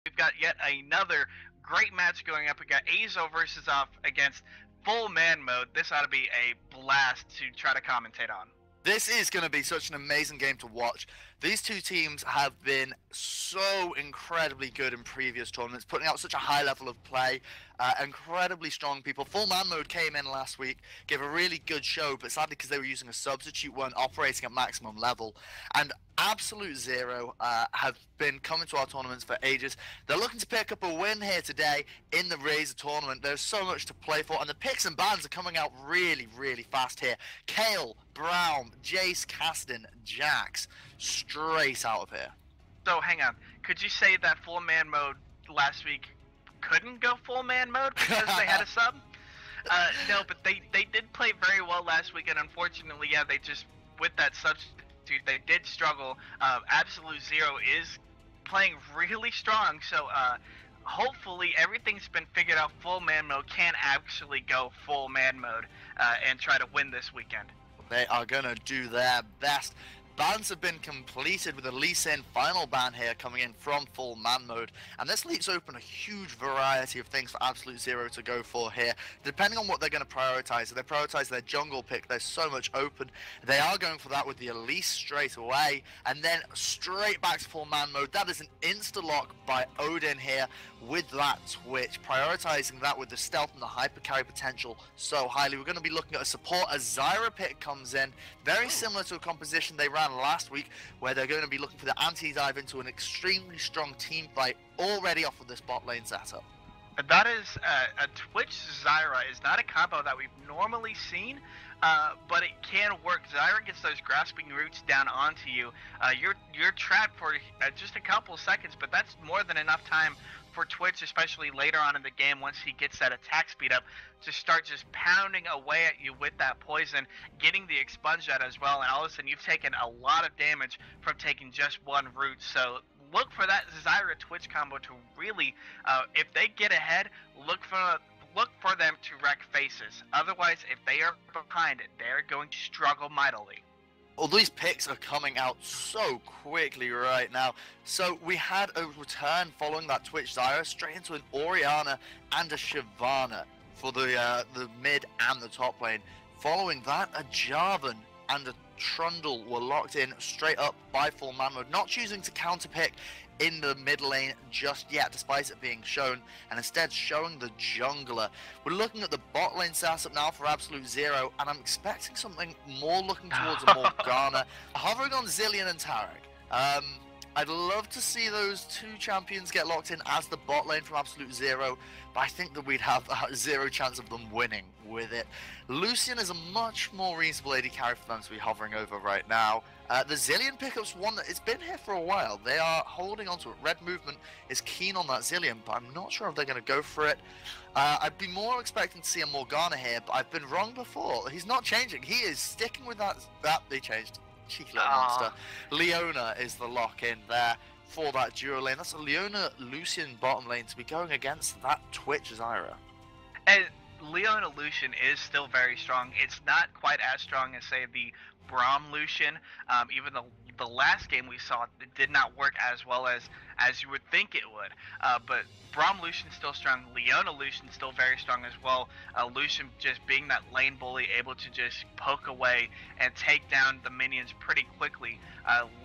we've got yet another great match going up. We got Azo versus off against Full Man Mode. This ought to be a blast to try to commentate on. This is going to be such an amazing game to watch. These two teams have been so incredibly good in previous tournaments, putting out such a high level of play, incredibly strong people. Full Man Mode came in last week, gave a really good show, but sadly because they were using a substitute, weren't operating at maximum level. And AbsoluteZero have been coming to our tournaments for ages. They're looking to pick up a win here today in the Razor tournament. There's so much to play for, and the picks and bans are coming out really, really fast here. Kale, Brown, Jace, Caston, Jax, straight out of here. So hang on, could you say that Full Man Mode last week couldn't go Full Man Mode because they had a sub? No, but they did play very well last week, and unfortunately, yeah, they just, with that substitute, they did struggle. AbsoluteZero is playing really strong, so hopefully everything's been figured out. Full Man Mode can actually go Full Man Mode and try to win this weekend. They are going to do their best. Bans have been completed with a Lee Sin final ban here coming in from Full Man Mode, and this leaves open a huge variety of things for AbsoluteZero to go for here, depending on what they're going to prioritize. If they prioritize their jungle pick, there's so much open. They are going for that with the Elise straight away, and then straight back to Full Man Mode. That is an insta-lock by Odin here with that Twitch, prioritizing that with the stealth and the hyper carry potential so highly. We're going to be looking at a support as Zyra pick comes in, very similar to a composition they ran last week, where they're going to be looking for the anti-dive into an extremely strong team fight already off of this bot lane setup. That is a Twitch Zyra is not a combo that we've normally seen, but it can work. Zyra gets those grasping roots down onto you. You're trapped for just a couple of seconds, but that's more than enough time for Twitch, especially later on in the game once he gets that attack speed up, to start just pounding away at you with that poison, getting the expunge out as well, and all of a sudden you've taken a lot of damage from taking just one root. So look for that Zyra Twitch combo to really, if they get ahead, look for them to wreck faces. Otherwise, if they are behind it, they're going to struggle mightily. All these picks are coming out so quickly right now. So we had a return following that Twitch Zyra straight into an Orianna and a Shyvana for the mid and the top lane. Following that, a Jarvan and a Trundle were locked in straight up by Full Man Mode, not choosing to counter pick in the mid lane just yet, despite it being shown, and instead showing the jungler. We're looking at the bot lane setup now for AbsoluteZero, and I'm expecting something more looking towards a Morgana, hovering on Zilean and Tarek. I'd love to see those two champions get locked in as the bot lane from AbsoluteZero, but I think that we'd have zero chance of them winning with it. Lucian is a much more reasonable AD carry for them to be hovering over right now. The Zilean pickup's one that it's been here for a while. They are holding on to it. Red Movement is keen on that Zilean, but I'm not sure if they're going to go for it. I'd be more expecting to see a Morgana here, but I've been wrong before. He's not changing. He is sticking with that they changed. Cheeky little monster. Leona is the lock-in there for that duo lane. That's a Leona Lucian bottom lane to be going against that Twitch Zyra. And Leona Lucian is still very strong. It's not quite as strong as, say, the Braum Lucian. Even the last game we saw, it did not work as well as you would think it would. But Braum Lucian's still strong. Leona Lucian's still very strong as well. Lucian just being that lane bully, able to just poke away and take down the minions pretty quickly.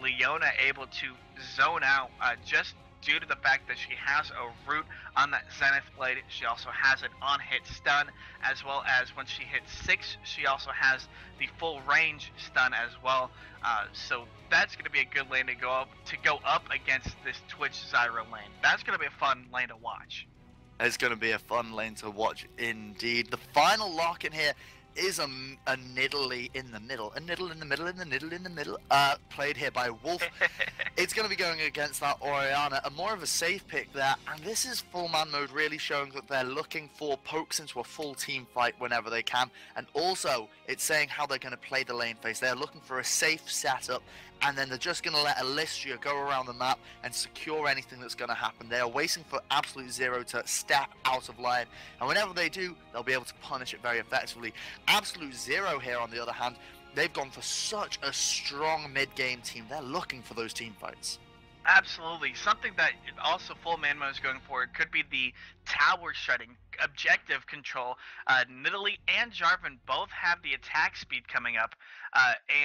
Leona able to zone out just due to the fact that she has a root on that Zenith Blade. She also has an on-hit stun, as well as when she hits 6, she also has the full range stun as well. So that's going to be a good lane to go up against this Twitch Zyra lane. That's going to be a fun lane to watch. It's going to be a fun lane to watch indeed. The final lock in here is a Nidalee in the middle. A Nidalee in the middle, in the Nidalee in the middle. Played here by Wolf. It's going to be going against that Orianna, a more of a safe pick there. And this is Full Man Mode really showing that they're looking for pokes into a full team fight whenever they can. And also, it's saying how they're going to play the lane phase. They're looking for a safe setup, and then they're just going to let Alistria go around the map and secure anything that's going to happen. They are waiting for AbsoluteZero to step out of line, and whenever they do, they'll be able to punish it very effectively. AbsoluteZero here, on the other hand, they've gone for such a strong mid-game team. They're looking for those team fights. Absolutely. Something that also full man mode is going forward could be the tower shutting objective control. Nidalee and Jarvan both have the attack speed coming up,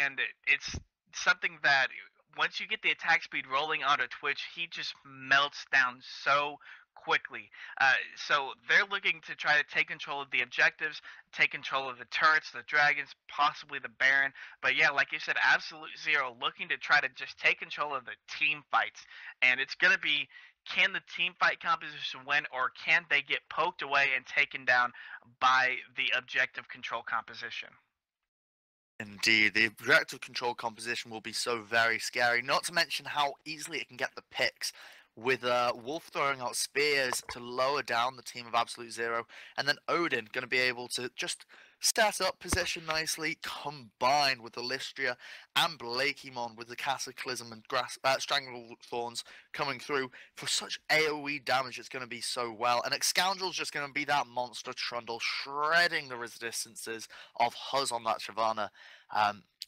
and it's something that once you get the attack speed rolling onto Twitch, he just melts down so quickly. So they're looking to try to take control of the objectives, take control of the turrets, the dragons, possibly the Baron. But yeah, like you said, AbsoluteZero looking to try to just take control of the team fights. And it's going to be, can the team fight composition win, or can they get poked away and taken down by the objective control composition? Indeed, the objective control composition will be so very scary, not to mention how easily it can get the picks, with Wolf throwing out spears to lower down the team of AbsoluteZero, and then Odin going to be able to just set up position nicely, combined with the Lystria and Blakemon with the Cataclysm and Strangle Thorns coming through for such AoE damage. It's going to be so well, and Scoundrel's just going to be that monster Trundle shredding the resistances of Huzz on that Shyvana.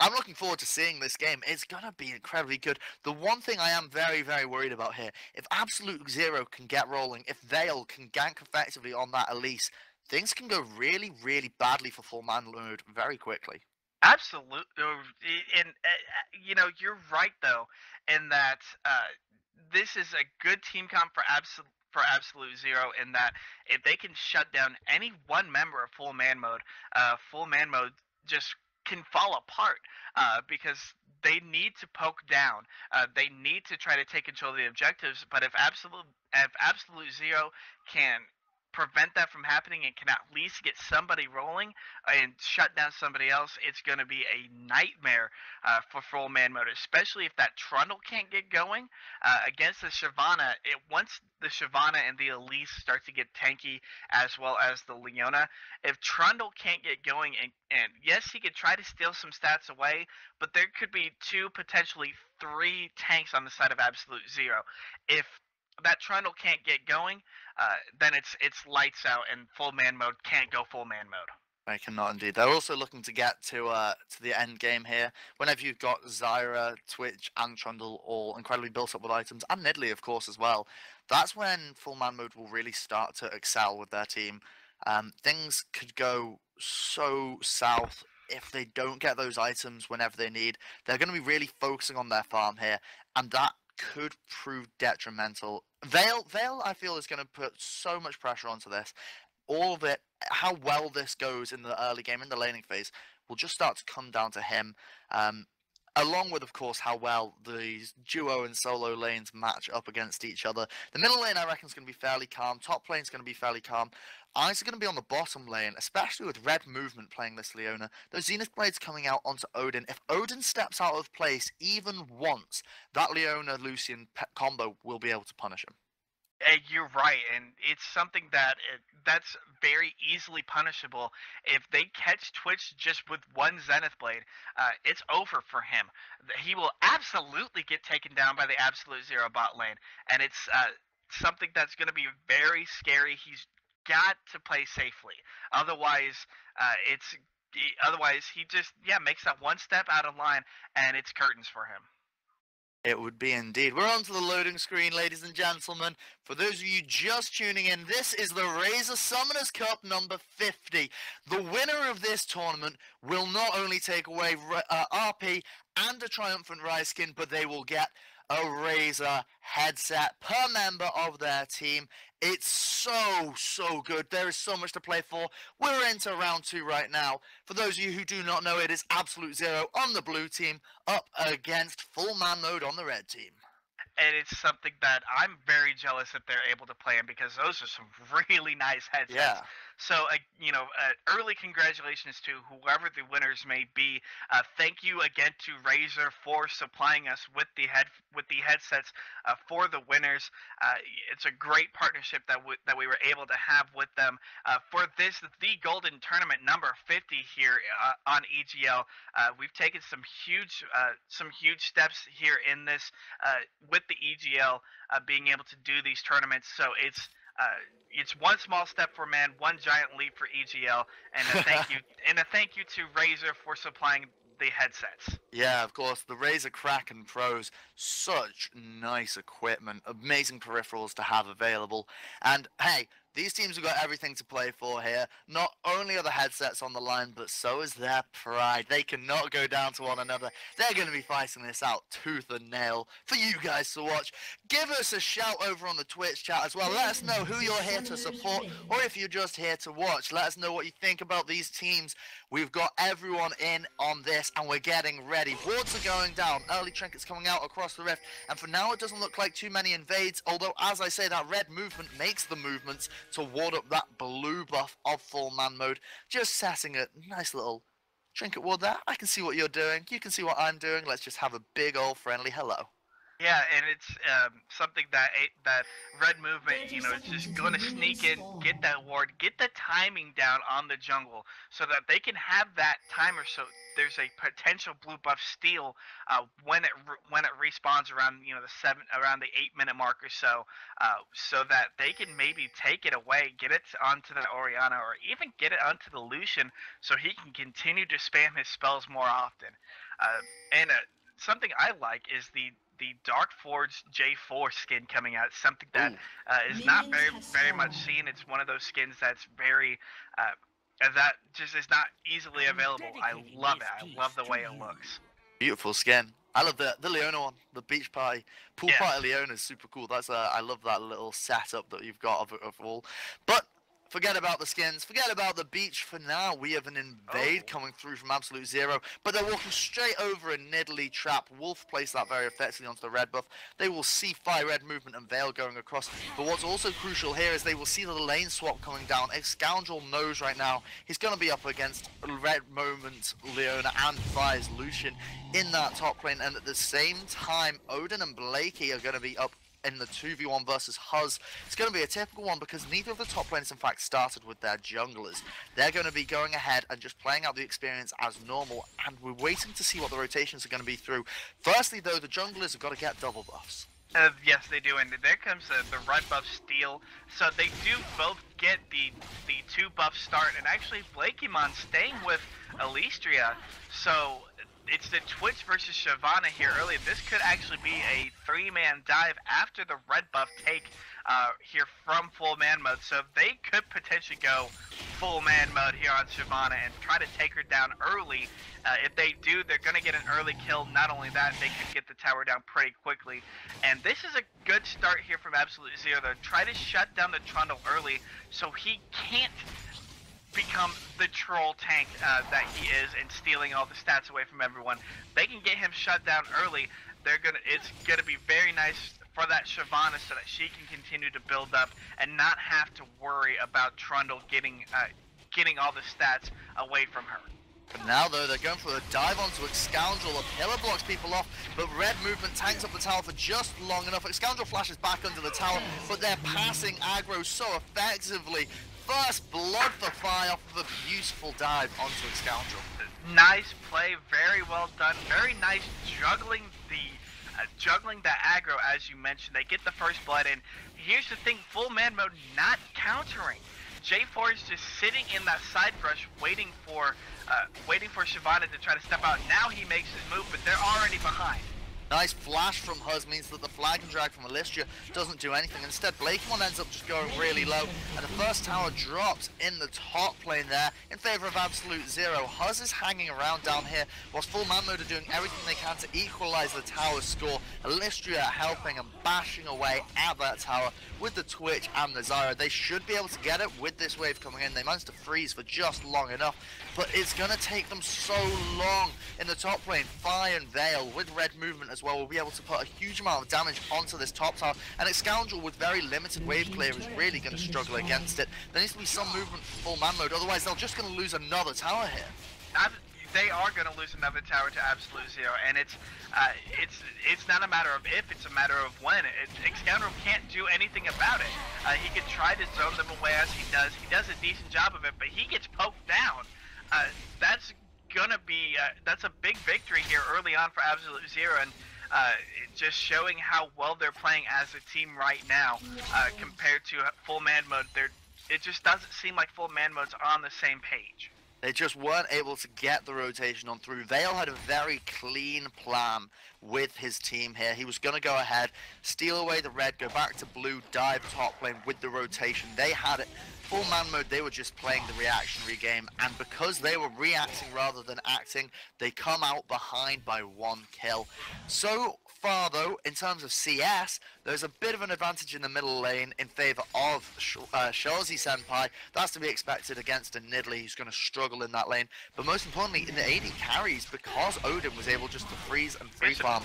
I'm looking forward to seeing this game. It's going to be incredibly good. The one thing I am very, very worried about here, if AbsoluteZero can get rolling, if Vale can gank effectively on that Elise, things can go really, really badly for full man mode very quickly. Absolutely, and you're right though, in that this is a good team comp for AbsoluteZero, in that if they can shut down any one member of full man mode just can fall apart because they need to poke down. They need to try to take control of the objectives. But if AbsoluteZero can prevent that from happening and can at least get somebody rolling and shut down somebody else, it's going to be a nightmare for full man mode, especially if that Trundle can't get going against the Shyvana. Once the Shyvana and the Elise start to get tanky, as well as the Leona, if Trundle can't get going, and yes, he could try to steal some stats away, but there could be two, potentially three tanks on the side of AbsoluteZero. If that Trundle can't get going, then it's lights out, and full man mode can't go full man mode. I cannot indeed. They're also looking to get to the end game here. Whenever you've got Zyra, Twitch, and Trundle all incredibly built up with items, and Nidalee, of course, as well, that's when full man mode will really start to excel with their team. Things could go so south if they don't get those items whenever they need. They're going to be really focusing on their farm here, and that could prove detrimental. Vale, I feel, is going to put so much pressure onto this. All of it, how well this goes in the early game, in the laning phase, will just start to come down to him. Along with, of course, how well these duo and solo lanes match up against each other. The middle lane, I reckon, is going to be fairly calm. Top lane is going to be fairly calm. Eyes are going to be on the bottom lane, especially with red movement playing this Leona. Those Zenith Blades coming out onto Odin. If Odin steps out of place even once, that Leona-Lucian combo will be able to punish him. You're right, and it's something that's very easily punishable. If they catch Twitch just with one Zenith Blade, it's over for him. He will absolutely get taken down by the AbsoluteZero bot lane, and it's something that's going to be very scary. He's got to play safely, otherwise, he just makes that one step out of line, and it's curtains for him. It would be indeed. We're on to the loading screen, ladies and gentlemen. For those of you just tuning in, this is the Razor Summoners Cup number 50. The winner of this tournament will not only take away RP and a Triumphant Rise skin, but they will get a Razor headset per member of their team. It's so good. There is so much to play for. We're into round 2 right now. For those of you who do not know, it is AbsoluteZero on the blue team up against full man mode on the red team. And it's something that I'm very jealous that they're able to play in, because those are some really nice headsets. Yeah. So, early congratulations to whoever the winners may be. Thank you again to Razer for supplying us with the headsets for the winners. It's a great partnership that we were able to have with them for the Golden Tournament number 50 here on EGL. We've taken some huge steps here in this with the EGL being able to do these tournaments. So it's one small step for man, one giant leap for EGL, and a thank you to Razer for supplying the headsets. Yeah, of course, the Razer Kraken Pros, such nice equipment, amazing peripherals to have available. And hey, these teams have got everything to play for here. Not only are the headsets on the line, but so is their pride. They cannot go down to one another. They're going to be fighting this out tooth and nail for you guys to watch. Give us a shout over on the Twitch chat as well. Let us know who you're here to support, or if you're just here to watch. Let us know what you think about these teams. We've got everyone in on this, and we're getting ready. Wards are going down. Early trinkets coming out across the rift. And for now, it doesn't look like too many invades. Although, as I say, that red movement makes the movements to ward up that blue buff of full man mode. Just setting a nice little trinket ward there. I can see what you're doing. You can see what I'm doing. Let's just have a big old friendly hello. Yeah, and it's something that that red movement, is just going to sneak in, get that ward, get the timing down on the jungle, so that they can have that timer. So there's a potential blue buff steal when it respawns around around the 8-minute mark or so, so that they can maybe take it away, get it onto the Orianna, or even get it onto the Lucian, so he can continue to spam his spells more often. And something I like is the Dark Forge J4 skin coming out. Something that is not very much seen. It's one of those skins that's very that just is not easily available. I love it. I love the way it looks. Beautiful skin. I love the Leona one, the beach party. Pool party Leona is super cool. That's I love that little setup that you've got of all. But forget about the skins, forget about the beach for now. We have an invade coming through from AbsoluteZero, but they're walking straight over a Nidalee trap. Wolf placed that very effectively onto the red buff. They will see Fire Red movement and Veil going across, but what's also crucial here is they will see the lane swap coming down. Scoundrel knows right now he's going to be up against Red Moment, Leona, and Fire's Lucian in that top lane, and at the same time, Odin and Blakey are going to be up in the 2v1 versus Huz. It's going to be a typical one because neither of the top lanes in fact started with their junglers. They're going to be going ahead and just playing out the experience as normal, and we're waiting to see what the rotations are going to be through. Firstly though, the junglers have got to get double buffs. Yes, they do, and there comes the red buff steal. So they do both get the 2 buff start, and actually Blakemon staying with Alistria. So it's the Twitch versus Shyvana here early. This could actually be a 3-man dive after the red buff take here from full man mode. So they could potentially go full man mode here on Shyvana and try to take her down early. If they do, they're going to get an early kill. Not only that, they could get the tower down pretty quickly. And this is a good start here from AbsoluteZero. They'll try to shut down the Trundle early so he can't become the troll tank that he is and stealing all the stats away from everyone. They can get him shut down early. It's gonna be very nice for that Shyvana so that she can continue to build up and not have to worry about Trundle getting all the stats away from her. But now though, they're going for a dive onto Scoundrel. A pillar blocks people off, but red movement tanks up the tower for just long enough. Scoundrel flashes back under the tower, but they're passing aggro so effectively. First blood for Fire off of a beautiful dive onto Scoundrel. Nice play, very well done. Very nice juggling the aggro, as you mentioned. They get the first blood in. Here's the thing, full man mode not countering. J4 is just sitting in that side brush waiting for Shyvana to try to step out. Now he makes his move, but they're already behind. Nice flash from Huz means that the flag and drag from Alistria doesn't do anything. Instead, Blakemon ends up just going really low, and the first tower drops in the top lane there in favor of AbsoluteZero. Huz is hanging around down here, whilst full man mode are doing everything they can to equalize the tower score. Alistria helping and bashing away at that tower with the Twitch and the Zyra. They should be able to get it with this wave coming in. They managed to freeze for just long enough, but it's going to take them so long in the top lane. Fire and Veil with red movement as well will be able to put a huge amount of damage onto this top tower, and Scoundrel with very limited wave clear is really going to struggle against it. There needs to be some movement for full man mode, otherwise they're just going to lose another tower here. They are going to lose another tower to AbsoluteZero, and it's not a matter of if, it's a matter of when. Scoundrel can't do anything about it. He could try to zone them away as he does. He does a decent job of it, but he gets poked down. That's gonna be that's a big victory here early on for AbsoluteZero, and just showing how well they're playing as a team right now compared to full man mode. It just doesn't seem like full man mode's on the same page. They just weren't able to get the rotation on through. Vale had a very clean plan with his team here. He was going to go ahead, steal away the red, go back to blue, dive top lane with the rotation. They had it. Full man mode, they were just playing the reactionary game, and because they were reacting rather than acting, they come out behind by 1 kill. So far though, in terms of CS, there's a bit of an advantage in the middle lane in favor of Shawzy Senpai. That's to be expected against a Nidalee who's going to struggle in that lane, but most importantly in the AD carries, because Odin was able just to freeze and free farm,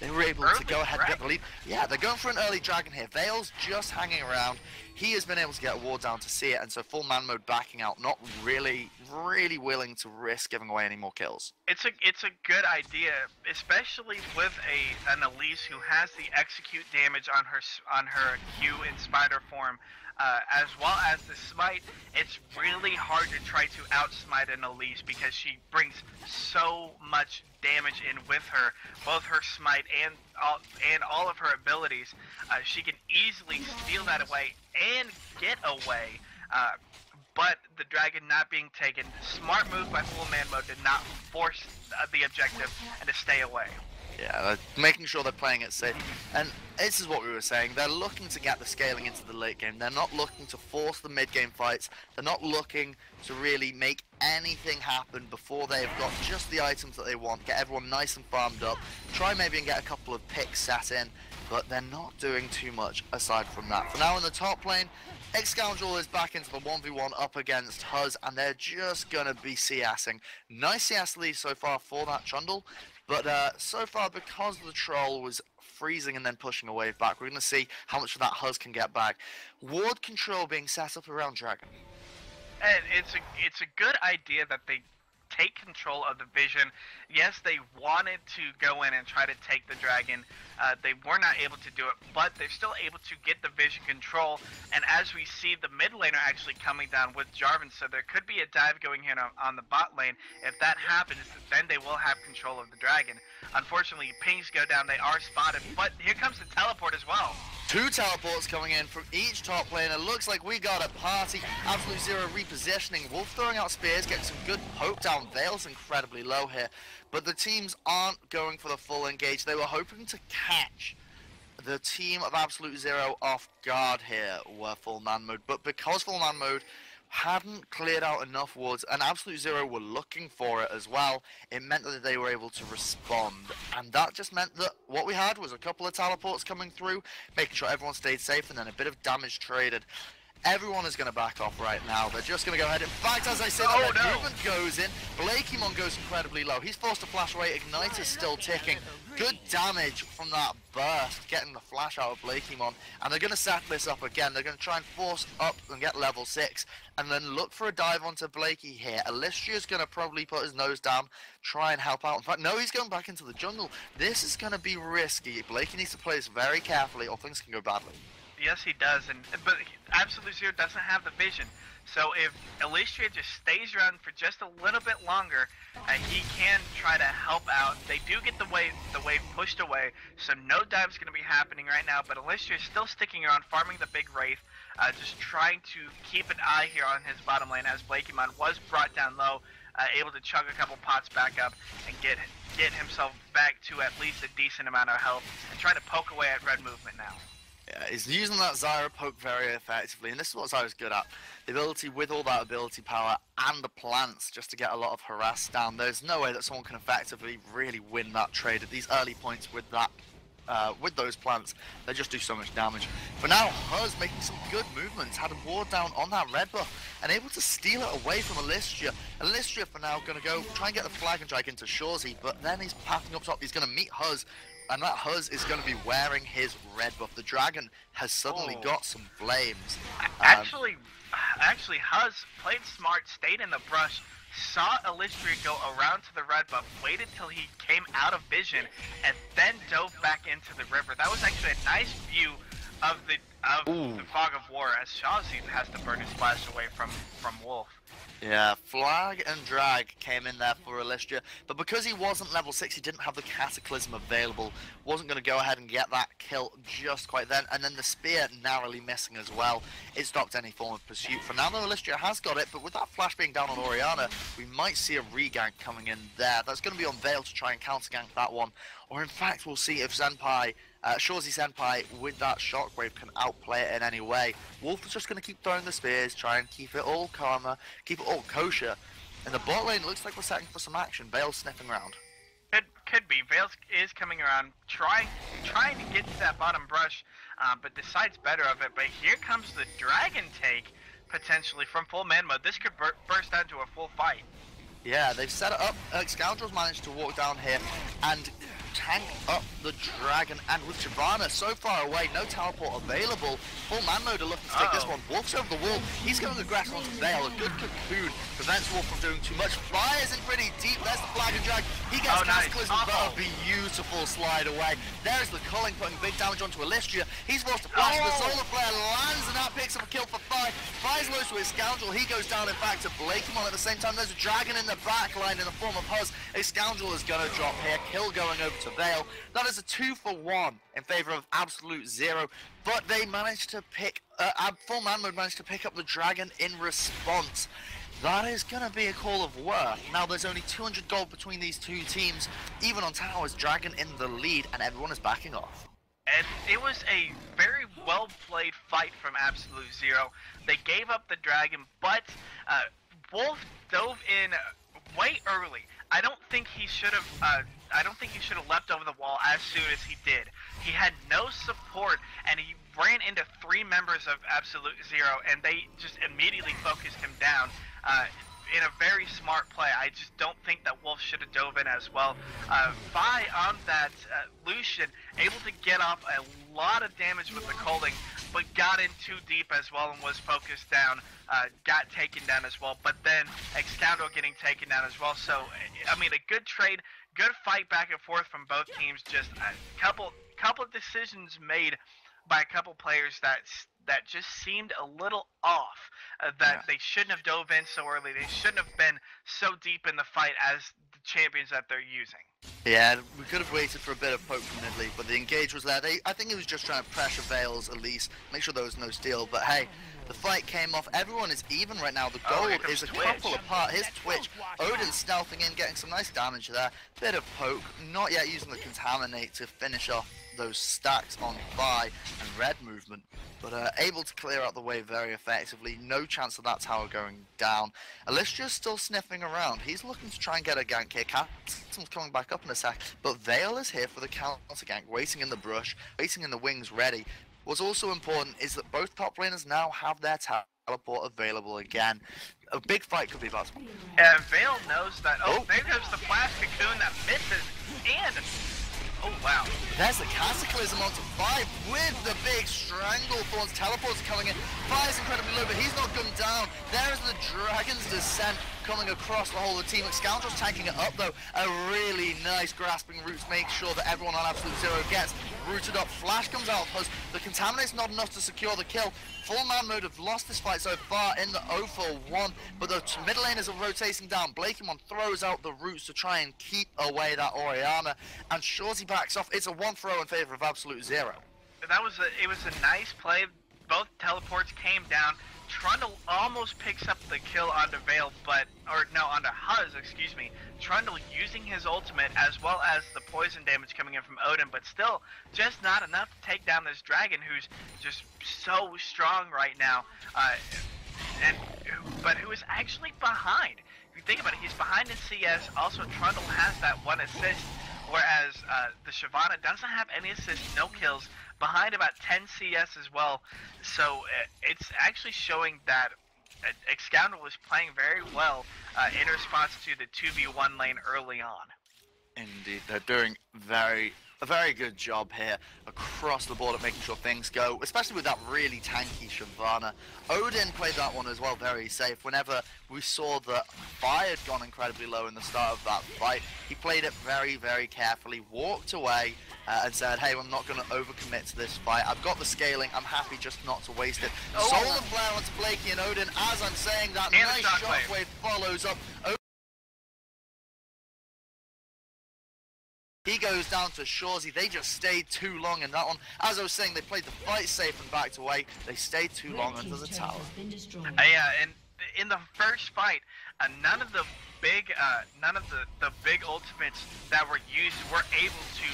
they were able to go ahead and get the lead. Yeah, they're going for an early dragon here. Vale's just hanging around. He has been able to get a ward down to see it, and so full man mode backing out, not really willing to risk giving away any more kills. It's a good idea, especially with an Elise who has the execute damage on her Q in spider form, as well as the smite. It's really hard to try to outsmite an Elise because she brings so much damage in with her, both her smite and all of her abilities. She can easily steal that away and get away, but the dragon not being taken. Smart move by full man mode to not force the objective and to stay away. Yeah, making sure they're playing it safe. And this is what we were saying. They're looking to get the scaling into the late game. They're not looking to force the mid-game fights. They're not looking to really make anything happen before they've got just the items that they want. Get everyone nice and farmed up. Try maybe and get a couple of picks set in. But they're not doing too much aside from that. For now in the top lane, X-Scoundrel is back into the 1v1 up against Huz, and they're just going to be CSing. Nice CS lead so far for that Trundle. But so far, because the troll was freezing and then pushing a wave back, we're going to see how much of that Huz can get back. Ward control being set up around Dragon. And it's a good idea that they take control of the vision. Yes, they wanted to go in and try to take the dragon. They were not able to do it, but they're still able to get the vision control. And as we see, the mid laner actually coming down with Jarvan, so there could be a dive going in on the bot lane. If that happens, then they will have control of the dragon. Unfortunately, pings go down, they are spotted, but here comes the teleport as well. 2 teleports coming in from each top laner. Looks like we got a party. AbsoluteZero repositioning. Wolf throwing out spears, getting some good poke down. Vale's incredibly low here. But the teams aren't going for the full engage. They were hoping to catch the team of AbsoluteZero off guard here with full man mode. But because full man mode hadn't cleared out enough wards, and AbsoluteZero were looking for it as well, it meant that they were able to respond, and that just meant that what we had was a couple of teleports coming through, making sure everyone stayed safe, and then a bit of damage traded. Everyone is going to back off right now. They're just going to go ahead. In fact, as I said, that movement goes in. Blakemon goes incredibly low. He's forced to flash away. Ignite is still ticking. Good damage from that burst, getting the flash out of Blakemon. And they're going to set this up again. They're going to try and force up and get level 6. And then look for a dive onto Blakey here. Alistria's going to probably put his nose down, try and help out. In fact, no, he's going back into the jungle. This is going to be risky. Blakey needs to play this very carefully or things can go badly. Yes, he does, but AbsoluteZero doesn't have the vision. So if Alistria just stays around for just a little bit longer, he can try to help out. They do get the wave pushed away, so no dive is going to be happening right now. But Alistria is still sticking around, farming the big wraith, just trying to keep an eye here on his bottom lane as Blakemon was brought down low, able to chug a couple pots back up and get himself back to at least a decent amount of health and trying to poke away at red movement now. Yeah, he's using that Zyra poke very effectively, and this is what Zyra's good at. The ability with all that ability power and the plants just to get a lot of harass down. There's no way that someone can effectively really win that trade at these early points with that. With those plants, they just do so much damage. For now, Huz making some good movements, had a ward down on that red buff, and able to steal it away from Alistria. Alistria for now going to go try and get the flag and drag into Shawzy, but then he's pathing up top, he's going to meet Huz, and that Huz is going to be wearing his red buff. The dragon has suddenly got some flames. Actually, Huz played smart, stayed in the brush, saw Alistria go around to the red buff, waited till he came out of vision, and then dove back into the river. That was actually a nice view of the Fog of War, as Shawzy has to burn his splash away from Wolf. Yeah, Flag and Drag came in there for Alistria, but because he wasn't level 6, he didn't have the Cataclysm available, wasn't going to go ahead and get that kill just quite then, and then the Spear narrowly missing as well. It stopped any form of pursuit. For now, though, Alistria has got it, but with that flash being down on Orianna, we might see a regank coming in there. That's going to be on Veil to try and counter-gank that one, or in fact, we'll see if Senpai, Shawzy Senpai, with that Shockwave can outplay it in any way. Wolf is just going to keep throwing the spears, try and keep it all calmer, keep it all kosher. In the bot lane, it looks like we're setting for some action. Veil's sniffing around. Could be. Veil is coming around, trying to get to that bottom brush, but decides better of it. But here comes the Dragon take, potentially, from full man mode. This could burst into a full fight. Yeah, they've set it up. Scoundrels managed to walk down here and tank up the Dragon, and with Shyvana so far away, no teleport available. Full man mode are looking to take this one. Wolf's over the wall. He's going aggressive onto Veil. A good cocoon prevents Wolf from doing too much. Fires in pretty deep. There's the Flag and Drag. He gets Cataclysm, but a beautiful slide away. There's the Culling putting big damage onto Alistria. He's forced to flash. The Solar Flare lands, and that picks up a kill for Fi. Fi's low to his Scoundrel. He goes down, in fact, to Blakemon. At the same time, there's a Dragon in the back line in the form of Huzz. A Scoundrel is going to drop here. Kill going over to Veil. That is a 2-for-1 in favor of AbsoluteZero, but they managed to pick, full man mode managed to pick up the Dragon in response. That is going to be a call of worth. Now there's only 200 gold between these two teams, even on towers, Dragon in the lead, and everyone is backing off. And it was a very well-played fight from AbsoluteZero. They gave up the Dragon, but Wolf dove in way early. I don't think he should have leapt over the wall as soon as he did. He had no support, and he ran into 3 members of AbsoluteZero, and they just immediately focused him down. In a very smart play. I just don't think that Wolf should have dove in as well. Vi on that Lucian, able to get off a lot of damage with the Culling, but got in too deep as well and was focused down. Got taken down as well, but then Excalibur getting taken down as well. So, I mean, a good trade, good fight back and forth from both teams. Just a couple of decisions made by a couple players that just seemed a little off. They shouldn't have dove in so early. They shouldn't have been so deep in the fight as the champions that they're using. Yeah, we could have waited for a bit of poke from Italy, but the engage was there. I think he was just trying to pressure Veils at least, make sure there was no steal. But hey, the fight came off. Everyone is even right now. The gold is a couple apart. Here's Twitch. Odin stealthing in, getting some nice damage there. Bit of poke. Not yet using the Contaminate to finish off those stacks on Vi and red movement, but able to clear out the way very effectively. No chance of that tower going down. Alistria's still sniffing around. He's looking to try and get a gank here. Captain's coming back up in a sec, but Veil is here for the counter gank, waiting in the brush, waiting in the wings ready. What's also important is that both top laners now have their teleport available again. A big fight could be about to happen. And Veil knows that. Oh, there goes the flash cocoon that misses, and oh wow. There's the Cataclysm onto 5 with the big Stranglethorns. Teleports coming in. Fire's incredibly low, but he's not gunned down. There's the Dragon's Descent coming across the whole of the team. Scoundrel's tanking it up though. A really nice grasping roots, make sure that everyone on AbsoluteZero gets rooted up. Flash comes out of Huzz. The Contaminate's not enough to secure the kill. Full man mode have lost this fight so far in the 0-for-1, but the middle laners are rotating down. Blakemon throws out the roots to try and keep away that Orianna, and Shawzy backs off. It's a 1-for-0 in favor of AbsoluteZero. It was a nice play. Both teleports came down. Trundle almost picks up the kill onto Veil, onto Huzz, excuse me. Trundle using his ultimate as well as the poison damage coming in from Odin, but still just not enough to take down this Dragon who's just so strong right now, but who is actually behind. If you think about it, he's behind in CS. Also, Trundle has that 1 assist, whereas the Shyvana doesn't have any assists, no kills, behind about 10 CS as well. So it's actually showing that Excalibur was playing very well in response to the 2v1 lane early on. Indeed, they're doing a very good job here across the board at making sure things go, especially with that really tanky Shyvana. Odin played that one as well very safe. Whenever we saw that Fire had gone incredibly low in the start of that fight, he played it very, very carefully, walked away, and said, hey, I'm not going to overcommit to this fight. I've got the scaling. I'm happy just not to waste it. Oh. Solar Flare onto Blakey and Odin. As I'm saying that, And nice shockwave follows up. He goes down to Shawzy. They just stayed too long in that one. As I was saying, they played the fight safe and backed away. They stayed too long under the tower. Yeah, and in the first fight, none of the big ultimates that were used were able to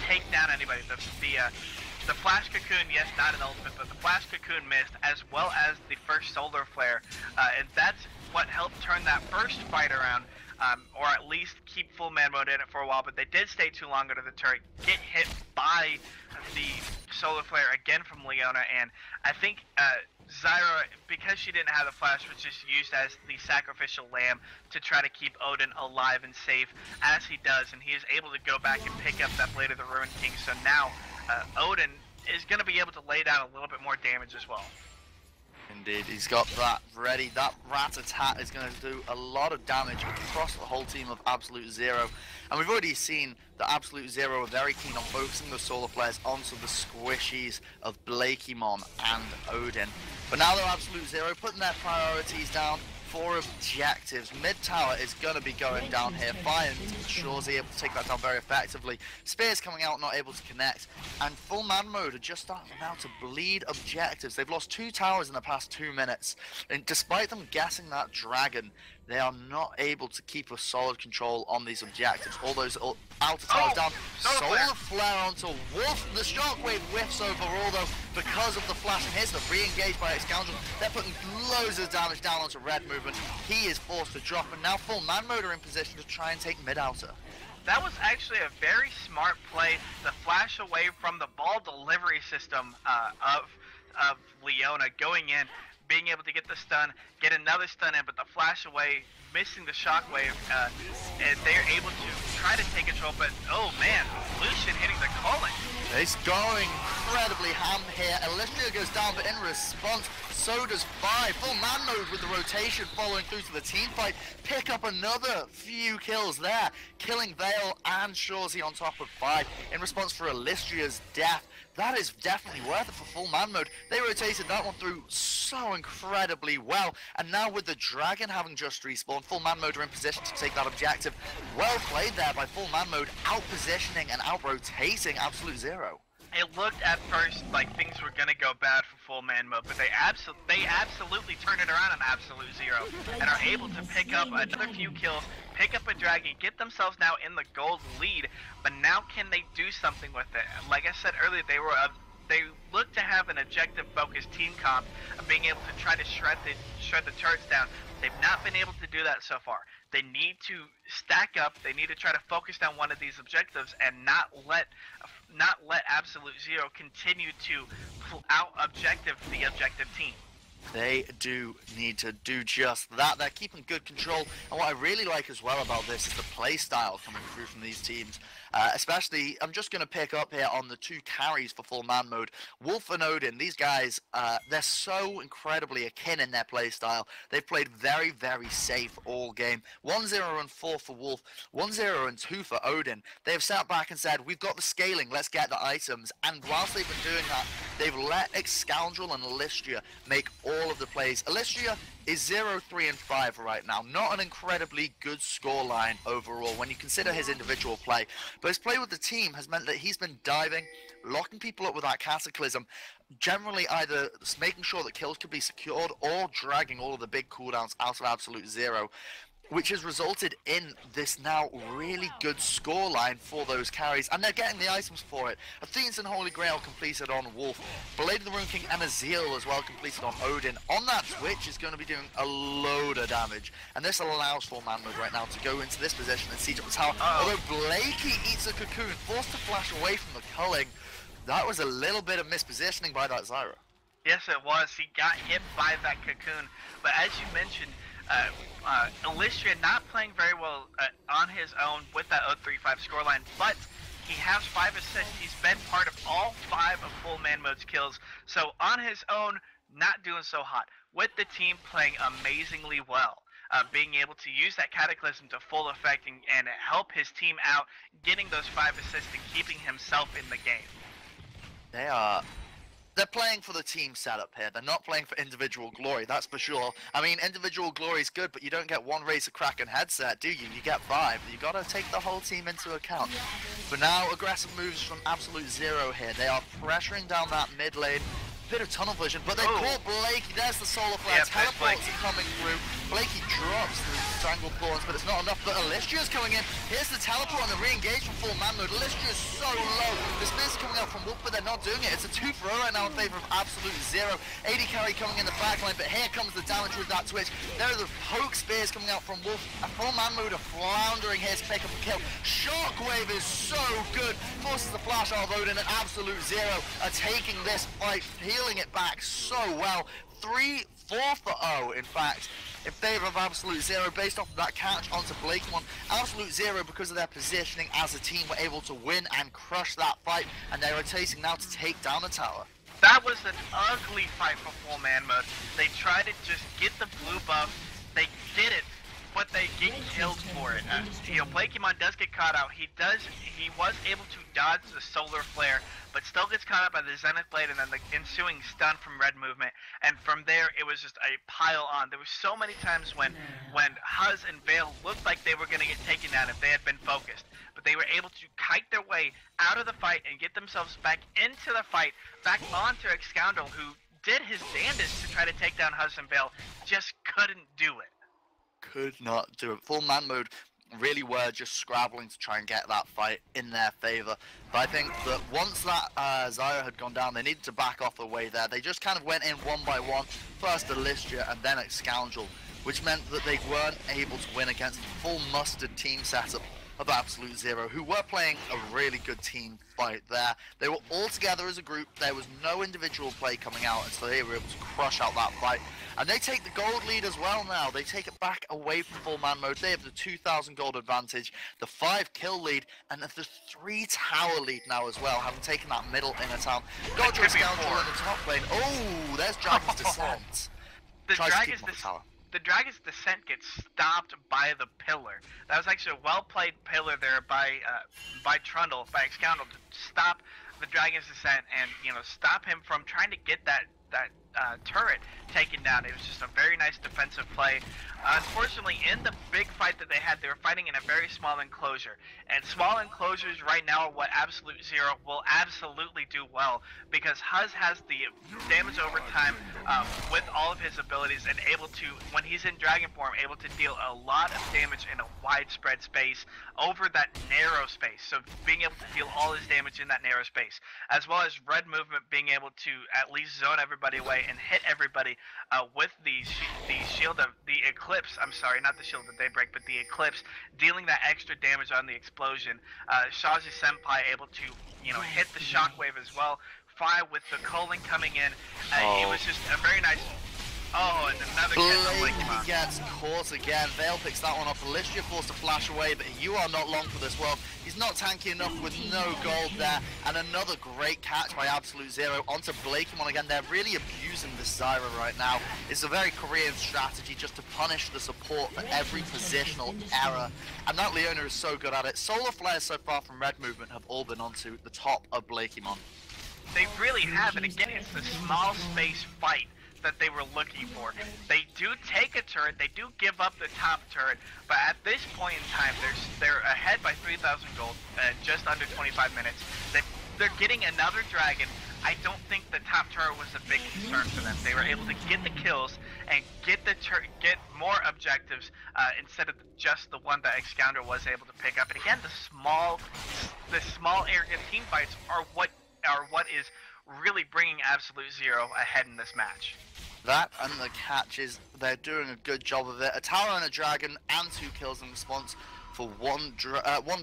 take down anybody. The flash cocoon, yes, not an ultimate, but the flash cocoon missed, as well as the first solar flare, and that's what helped turn that first fight around. Or at least keep full man mode in it for a while, but they did stay too long under the turret, get hit by the solar flare again from Leona, and I think Zyra, because she didn't have the flash, was just used as the sacrificial lamb to try to keep Odin alive and safe, as he does, and he is able to go back and pick up that Blade of the Ruined King, so now Odin is going to be able to lay down a little bit more damage as well. Indeed, he's got that ready. That rat-a-tat is going to do a lot of damage across the whole team of AbsoluteZero. And we've already seen that AbsoluteZero are very keen on focusing the solar flares onto the squishies of Blakemon and Odin. But now they're AbsoluteZero putting their priorities down for objectives. Mid-tower is going to be going down here. Fire and Shawzy able to take that down very effectively. Spears coming out, not able to connect. And full man mode are just starting now to bleed objectives. They've lost 2 towers in the past 2 minutes. And despite them guessing that dragon, they are not able to keep a solid control on these objectives. All those outer towers down. Solar flare onto Wolf. The shockwave whiffs over although because of the flash. And here's the re-engage by Scoundrel. They're putting loads of damage down onto red movement. He is forced to drop, and now full man mode are in position to try and take mid-outer. That was actually a very smart play, the flash away from the ball delivery system of Leona, going in, being able to get the stun, get another stun in, but the flash away, missing the shockwave, and they're able to try to take control, but oh man, Lucian hitting the calling. He's going incredibly ham here. Alistria goes down, but in response, so does Five. Full man mode with the rotation following through to the team fight. Pick up another few kills there, killing Vale and Shawzy on top of Five in response for Alistria's death. That is definitely worth it for full man mode. They rotated that one through so incredibly well. And now with the dragon having just respawned, full man mode are in position to take that objective. Well played there by full man mode, out positioning and out rotating AbsoluteZero. It looked at first like things were gonna go bad for full man mode, but they absolutely turned it around on AbsoluteZero and are able to pick up another few kills, pick up a dragon, get themselves now in the gold lead. But now can they do something with it? Like I said earlier, they look to have an objective-focused team comp of being able to try to shred the turrets down. They've not been able to do that so far. They need to stack up. They need to try to focus on one of these objectives and not let AbsoluteZero continue to out-objective the objective team. They do need to do just that. They're keeping good control, and what I really like as well about this is the play style coming through from these teams. Especially, I'm just going to pick up here on the 2 carries for full man mode. Wolf and Odin, these guys, they're so incredibly akin in their play style. They've played very, very safe all game. 1-0 and 4 for Wolf, 1-0 and 2 for Odin. They've sat back and said, we've got the scaling, let's get the items. And whilst they've been doing that, they've let Scoundrel and Alistria make all of the plays. Alistria is 0-3 and 5 right now. Not an incredibly good scoreline overall when you consider his individual play. But his play with the team has meant that he's been diving, locking people up with that Cataclysm, generally either making sure that kills could be secured or dragging all of the big cooldowns out of AbsoluteZero, which has resulted in this now really good scoreline for those carries, and they're getting the items for it. Athene's and Holy Grail completed on Wolf, Blade of the Ruined King and Azeel as well completed on Odin. On that Twitch is going to be doing a load of damage, and this allows full man mode right now to go into this position and siege up the tower. Although Blakey eats a cocoon, forced to flash away from the culling. That was a little bit of mispositioning by that Zyra. Yes, it was. He got hit by that cocoon, but as you mentioned, Alistria not playing very well on his own with that 0-3-5 scoreline, but he has 5 assists. He's been part of all 5 of full man mode's kills, so on his own, not doing so hot. With the team playing amazingly well. being able to use that Cataclysm to full effect and help his team out, getting those 5 assists and keeping himself in the game. They're playing for the team setup here. They're not playing for individual glory, that's for sure. I mean, individual glory is good, but you don't get one Razor Kraken headset, do you? You get 5. You gotta take the whole team into account. But now, aggressive moves from AbsoluteZero here. They are pressuring down that mid lane. Bit of tunnel vision, but they caught Blakey. There's the solar flare. Teleports are coming through. Blakey drops the strangle thorns, but it's not enough. But Alistria's coming in. Here's the teleport and the re-engage from full man mode. Alistria's so low. The spears are coming out from Wolf, but they're not doing it. It's a 2 for 0 right now in favor of AbsoluteZero. AD carry coming in the backline, but here comes the damage with that Twitch. There are the poke spears coming out from Wolf. A full man mode are floundering here to pick up a kill. Shockwave is so good. Forces the flash out of Odin, and AbsoluteZero are taking this fight, peeling it back so well. 4 for 0 in fact in favor of AbsoluteZero based off of that catch onto Blakemon. AbsoluteZero, because of their positioning as a team, were able to win and crush that fight, and they're rotating now to take down the tower. That was an ugly fight for full man mode. They tried to just get the blue buff. They did it, but they get killed for it. Blakemon does get caught out. He was able to dodge the solar flare, but still gets caught up by the Zenith Blade and then the ensuing stun from Red Movement. And from there, it was just a pile on. There were so many times when Huzz and Vale looked like they were going to get taken down if they had been focused. But they were able to kite their way out of the fight and get themselves back into the fight, back onto Scoundrel, who did his damnedest to try to take down Huzz and Vale, just couldn't do it. Could not do it. Full man mode really were just scrabbling to try and get that fight in their favor. But I think that once that Zyra had gone down, they needed to back off away there. They just kind of went in one by one. First Alistria and then Scoundrel, which meant that they weren't able to win against the full mustered team setup of AbsoluteZero, who were playing a really good team fight there. They were all together as a group. There was no individual play coming out, and so they were able to crush out that fight. And they take the gold lead as well now. They take it back away from full man mode. They have the 2,000 gold advantage, the 5 kill lead, and the 3 tower lead now as well, having taken that middle inner town. Got your Scoundrel in the top lane. Oh, there's Dragon's Descent. The Dragon's Descent gets stopped by the pillar. That was actually a well-played pillar there by Trundle, by Scoundrel, to stop the Dragon's Descent and stop him from trying to get that turret taken down. It was just a very nice defensive play. Unfortunately, in the big fight that they had, they were fighting in a very small enclosure. And small enclosures right now are what AbsoluteZero will absolutely do well, because Huzz has the damage over time with all of his abilities, and able to, when he's in Dragon form, able to deal a lot of damage in a widespread space over that narrow space. So being able to deal all his damage in that narrow space, as well as Red Movement being able to at least zone everybody away and hit everybody with the shield of the Eclipse. I'm sorry, not the shield of Daybreak, but the Eclipse, dealing that extra damage on the explosion. Shazi Senpai able to hit the shockwave as well. Fire with the Colin coming in. It was just a very nice. Oh, and another Blakey gets caught again. Vale picks that one up. Alistria forced to flash away, but you are not long for this world. He's not tanky enough with no gold there. And another great catch by AbsoluteZero onto Blakemon again. They're really abusing the Zyra right now. It's a very Korean strategy just to punish the support for every positional error. And that Leona is so good at it. Solar flares so far from Red Movement have all been onto the top of Blakemon. They really have, and again, it's the small space fight that they were looking for. They do take a turret, they do give up the top turret, but at this point in time, they're ahead by 3,000 gold, just under 25 minutes. They're getting another dragon. I don't think the top turret was a big concern for them. They were able to get the kills and get more objectives instead of just the one that Scoundrel was able to pick up. And again, the small area team fights are what is really bringing AbsoluteZero ahead in this match. That and the catches, they're doing a good job of it. A tower and a dragon and 2 kills in response for one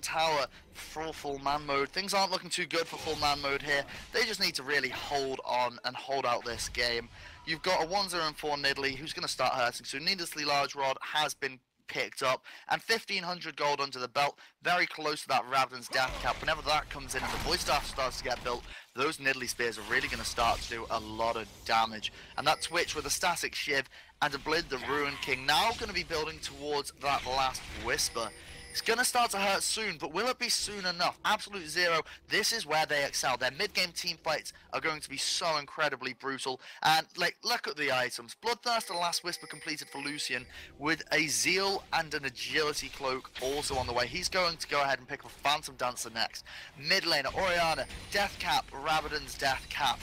tower for full man mode. Things aren't looking too good for full man mode here. They just need to really hold on and hold out this game. You've got a 1-0 and 4 Nidalee who's going to start hurting, so needlessly large rod has been picked up, and 1,500 gold under the belt, very close to that Rabadon's death cap. Whenever that comes in and the void staff starts to get built, those Nidalee spears are really going to start to do a lot of damage. And that Twitch with a static shiv and a Blid the Ruin King now going to be building towards that last Whisper. It's going to start to hurt soon, but will it be soon enough? AbsoluteZero, this is where they excel. Their mid-game team fights are going to be so incredibly brutal. And, like, look at the items. Bloodthirst and Last Whisper completed for Lucian with a Zeal and an Agility Cloak also on the way. He's going to go ahead and pick up a Phantom Dancer next. Mid laner, Orianna, Death Cap, Rabadon's Death Cap,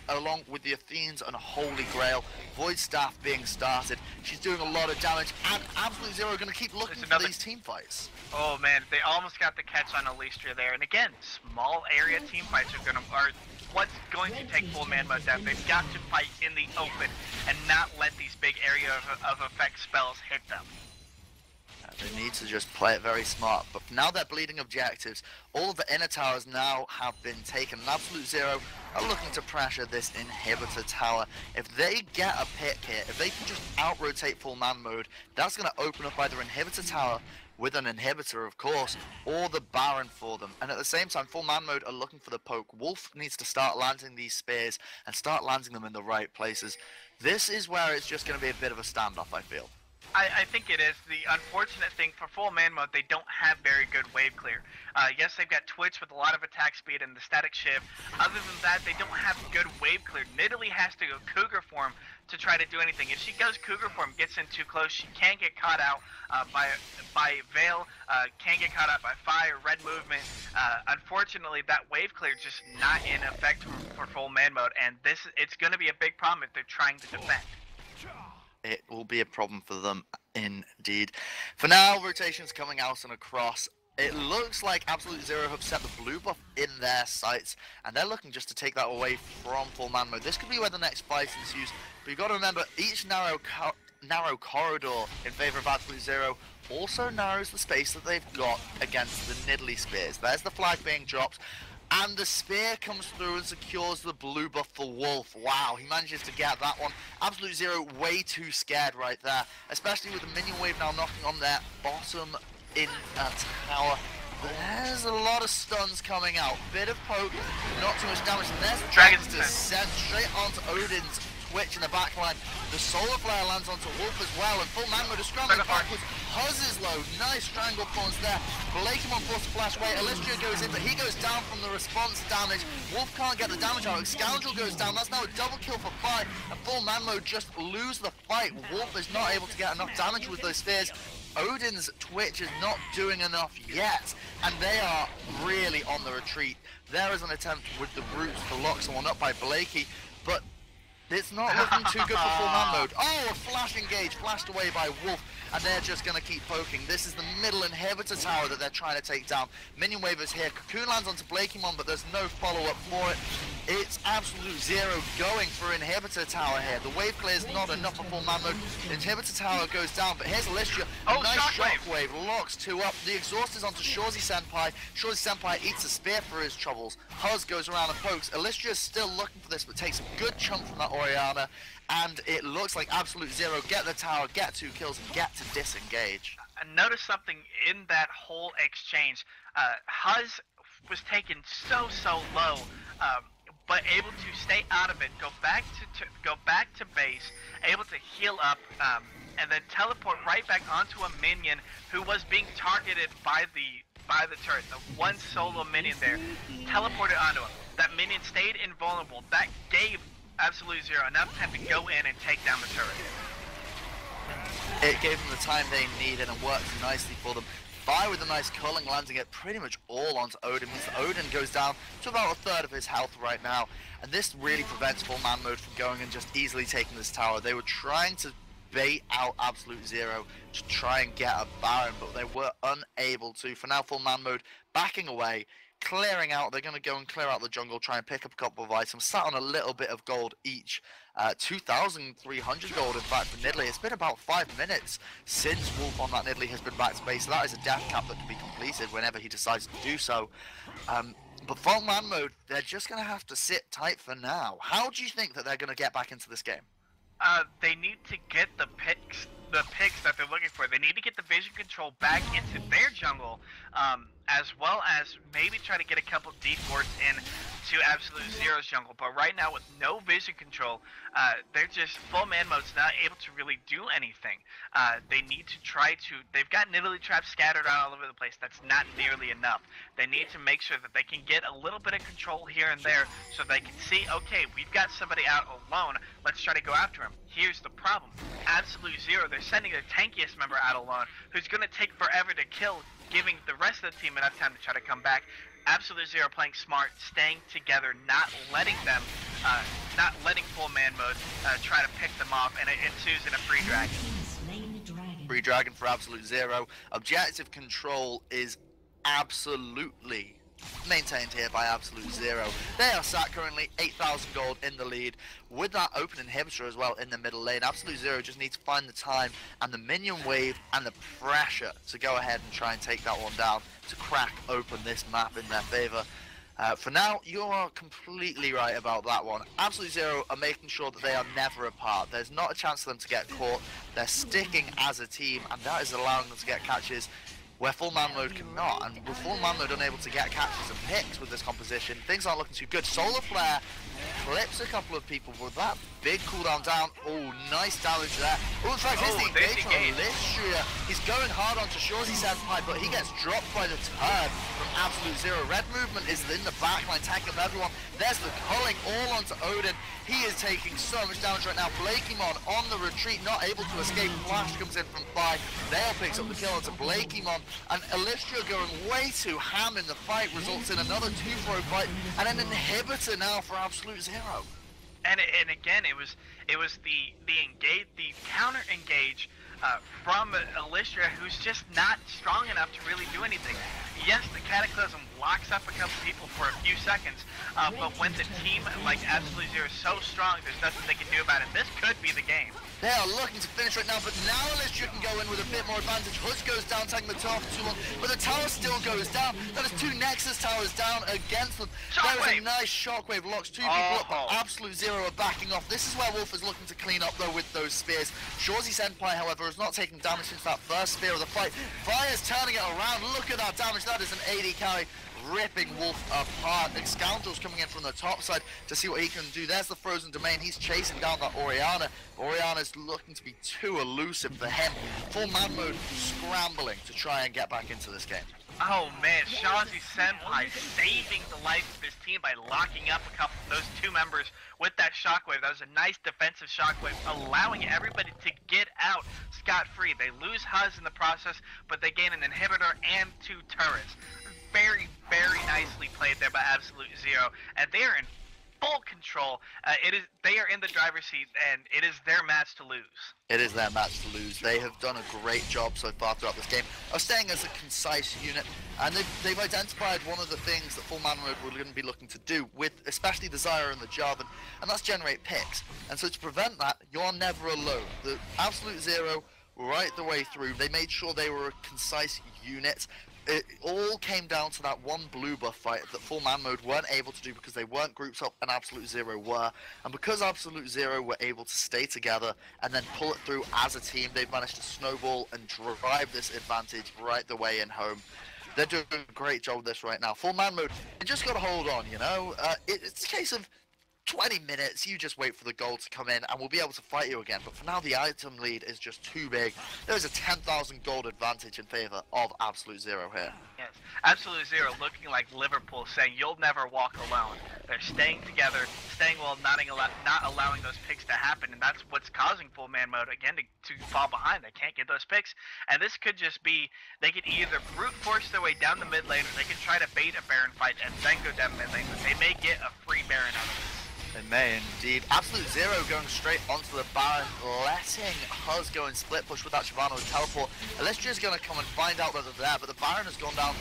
along with the Athenes and Holy Grail. Void Staff being started. She's doing a lot of damage, and AbsoluteZero are going to keep looking for these team fights. Oh man, they almost got the catch on Alistria there. And again, small area team fights are what's going to take full man mode death. They've got to fight in the open and not let these big area of effect spells hit them. They need to just play it very smart, but now they're bleeding objectives. All of the inner towers now have been taken, and AbsoluteZero are looking to pressure this inhibitor tower. If they get a pick here, if they can just out-rotate full man mode, that's going to open up either inhibitor tower with an inhibitor, of course, or the Baron for them. And at the same time, full man mode are looking for the poke. Wolf needs to start landing these spears and start landing them in the right places. This is where it's just going to be a bit of a standoff, I feel. I think it is. The unfortunate thing for full man mode, they don't have very good wave clear. Yes, they've got Twitch with a lot of attack speed and the static shiv. Other than that, they don't have good wave clear. Nidalee has to go Cougar form to try to do anything. If she goes Cougar form, gets in too close, she can get caught out by Veil, can get caught out by Fire, Red Movement. Unfortunately, that wave clear just not in effect for full man mode, and it's going to be a big problem if they're trying to defend. It will be a problem for them indeed. For now, rotations coming out and across. It looks like AbsoluteZero have set the blue buff in their sights, and they're looking just to take that away from full man mode. This could be where the next fight ensues, but you've got to remember each narrow corridor in favor of AbsoluteZero also narrows the space that they've got against the Nidalee spears. There's the flag being dropped. And the spear comes through and secures the blue buff for Wolf. Wow, he manages to get that one. AbsoluteZero way too scared right there, especially with the minion wave now knocking on their bottom in tower. There's a lot of stuns coming out. Bit of poke, not too much damage. And there's the Dragon's Descent straight onto Odin's Twitch in the backline. The Solar Flare lands onto Wolf as well, and full man mode is scrambling backwards. Huzz is low, nice triangle pawns there. Blakemon forced to flash away. Alistria goes in, but he goes down from the response damage. Wolf can't get the damage out. Scoundrel goes down. That's now a double kill for Fire, and full man mode just lose the fight. Wolf is not able to get enough damage with those spears. Odin's Twitch is not doing enough yet, and they are really on the retreat. There is an attempt with the roots to lock someone up by Blakey, but it's not looking too good for full man mode. Oh, a flash engage, flashed away by Wolf, and they're just going to keep poking. This is the middle inhibitor tower that they're trying to take down. Minion wave is here. Cocoon lands onto Blakemon, but there's no follow-up for it. It's AbsoluteZero going for inhibitor tower here. The wave clear is not enough for full man mode. The inhibitor tower goes down, but here's Alistria. Oh, nice shockwave, locks two up. The exhaust is onto Shorzy Senpai. Shorzy Senpai eats a spear for his troubles. Huzz goes around and pokes. Alistria is still looking for this, but takes a good chunk from that Orianna. And it looks like AbsoluteZero get the tower, get 2 kills, and get to disengage. Notice something in that whole exchange. Huzz was taken so low, but able to stay out of it, go back to base, able to heal up, and then teleport right back onto a minion who was being targeted by the turret. The one solo minion there teleported onto him. That minion stayed invulnerable. That gave AbsoluteZero enough time to go in and take down the turret. It gave them the time they needed and worked nicely for them. Fire with a nice culling, landing it pretty much all onto Odin. Means Odin goes down to about a third of his health right now, and this really prevents full man mode from going and just easily taking this tower. They were trying to bait out AbsoluteZero to try and get a Baron, but they were unable to. For now, full man mode backing away, clearing out. They're going to go and clear out the jungle, try and pick up a couple of items, sat on a little bit of gold each. 2,300 gold in fact for Nidalee. It's been about 5 minutes since Wolf on that Nidalee has been back to base, so that is a death cap that can be completed whenever he decides to do so. But full man mode, they're just going to have to sit tight for now. How do you think that they're going to get back into this game? They need to get the picks the picks that they're looking for. They need to get the vision control back into their jungle, as well as maybe try to get a couple deep wards in to AbsoluteZero's jungle. But right now, with no vision control, they're just full man mode's not able to really do anything. They need to try to. They've got Nidalee traps scattered all over the place. That's not nearly enough. They need to make sure that they can get a little bit of control here and there, so they can see, okay, we've got somebody out alone. Let's try to go after him. Here's the problem: AbsoluteZero, they're sending their tankiest member out alone, who's going to take forever to kill, giving the rest of the team enough time to try to come back. AbsoluteZero playing smart, staying together, not letting them, not letting full man mode try to pick them off, and it ensues in a free dragon. Free dragon for AbsoluteZero. Objective control is absolutely maintained here by AbsoluteZero. They are sat currently 8,000 gold in the lead with that open inhibitor as well in the middle lane. AbsoluteZero just needs to find the time and the minion wave and the pressure to go ahead and try and take that one down to crack open this map in their favor. For now, you are completely right about that one. AbsoluteZero are making sure that they are never apart. There's not a chance for them to get caught. They're sticking as a team, and that is allowing them to get catches where full man mode cannot, and with full man mode unable to get catches and picks with this composition, things aren't looking too good. Solar Flare clips a couple of people with that big cooldown down. Oh, nice damage there. Oh, in fact, here's the engage on Lystria. He's going hard onto Shawzy Senpai, but he gets dropped by the turn from AbsoluteZero. Red movement is in the backline, taking up everyone. There's the culling all onto Odin. He is taking so much damage right now. Blakemon on the retreat, not able to escape. Flash comes in from 5. Dale picks up the kill onto Blakemon. And Lystria going way too ham in the fight results in another 2-throw fight and an inhibitor now for AbsoluteZero. And again, it was the counter engage from Lystria, who's just not strong enough to really do anything. Yes, the Cataclysm locks up a couple people for a few seconds, but when the team like AbsoluteZero is so strong, there's nothing they can do about it. This could be the game. They are looking to finish right now, but now Lystria can go in with a bit more advantage. Huzz goes down, taking the tower for too long, but the tower still goes down. That is 2 Nexus towers down against them. There is a nice shockwave, locks 2 people up, but AbsoluteZero are backing off. This is where Wolf is looking to clean up, though, with those spears. Shawzy Senpai, however, is not taking damage since that first spear of the fight. Fire's turning it around. Look at that damage. That is an AD carry, ripping Wolf apart. Scoundrel's coming in from the top side to see what he can do. There's the frozen domain. He's chasing down that Orianna. Orianna's looking to be too elusive for him. Full man mode scrambling to try and get back into this game. Oh man, Shawzy Senpai saving the life of his team by locking up a couple of those 2 members with that shockwave. That was a nice defensive shockwave, allowing everybody to get out scot-free. They lose Huzz in the process, but they gain an inhibitor and 2 turrets. Very, very nicely played there by AbsoluteZero, and they are in full control. They are in the driver's seat, and it is their match to lose. It is their match to lose. They have done a great job so far throughout this game of staying as a concise unit, and they've identified one of the things that full man mode we're going to be looking to do with especially the Zyra and the Jarvan, and that's generate picks. And so to prevent that, you're never alone. The AbsoluteZero right the way through, they made sure they were a concise unit. It all came down to that one blue buff fight that full man mode weren't able to do because they weren't grouped up and AbsoluteZero were. And because AbsoluteZero were able to stay together and then pull it through as a team, they've managed to snowball and drive this advantage right the way in home. They're doing a great job with this right now. Full man mode, you just got to hold on, you know? It's a case of 20 minutes, you just wait for the gold to come in and we'll be able to fight you again. But for now, the item lead is just too big. There's a 10,000 gold advantage in favor of AbsoluteZero here. Yes, AbsoluteZero looking like Liverpool, saying you'll never walk alone. They're staying together, staying well, not allowing those picks to happen, and that's what's causing full man mode again to fall behind. They can't get those picks, and this could just be, they could either brute force their way down the mid lane, or they could try to bait a Baron fight and then go down mid lane, but they may get a free Baron out of this. They may indeed. AbsoluteZero going straight onto the Baron, letting Huzz go and split push with that Shyvana with teleport. Alystria's going to come and find out whether they're there, but the Baron has gone down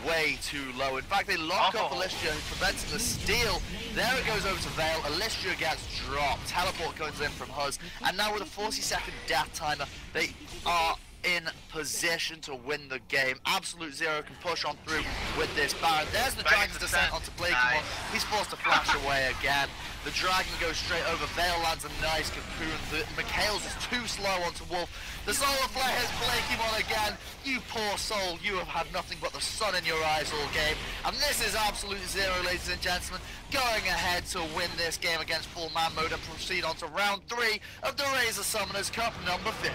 way too low. In fact, they lock up Alystria, preventing the steal. There it goes over to Vale. Alystria gets dropped. Teleport comes in from Huzz, and now with a 40-second death timer, they are in position to win the game. AbsoluteZero can push on through with this Baron. There's the Dragon's Descent onto Blakemon. He's forced to flash away again. The Dragon goes straight over. Veil lands a nice cocoon. Mikhail's is too slow onto Wolf. The Solar Flare hits Blakemon again. You poor soul, you have had nothing but the sun in your eyes all game. And this is AbsoluteZero, ladies and gentlemen, going ahead to win this game against full man mode and proceed on to round 3 of the Razor Summoners Cup number 50.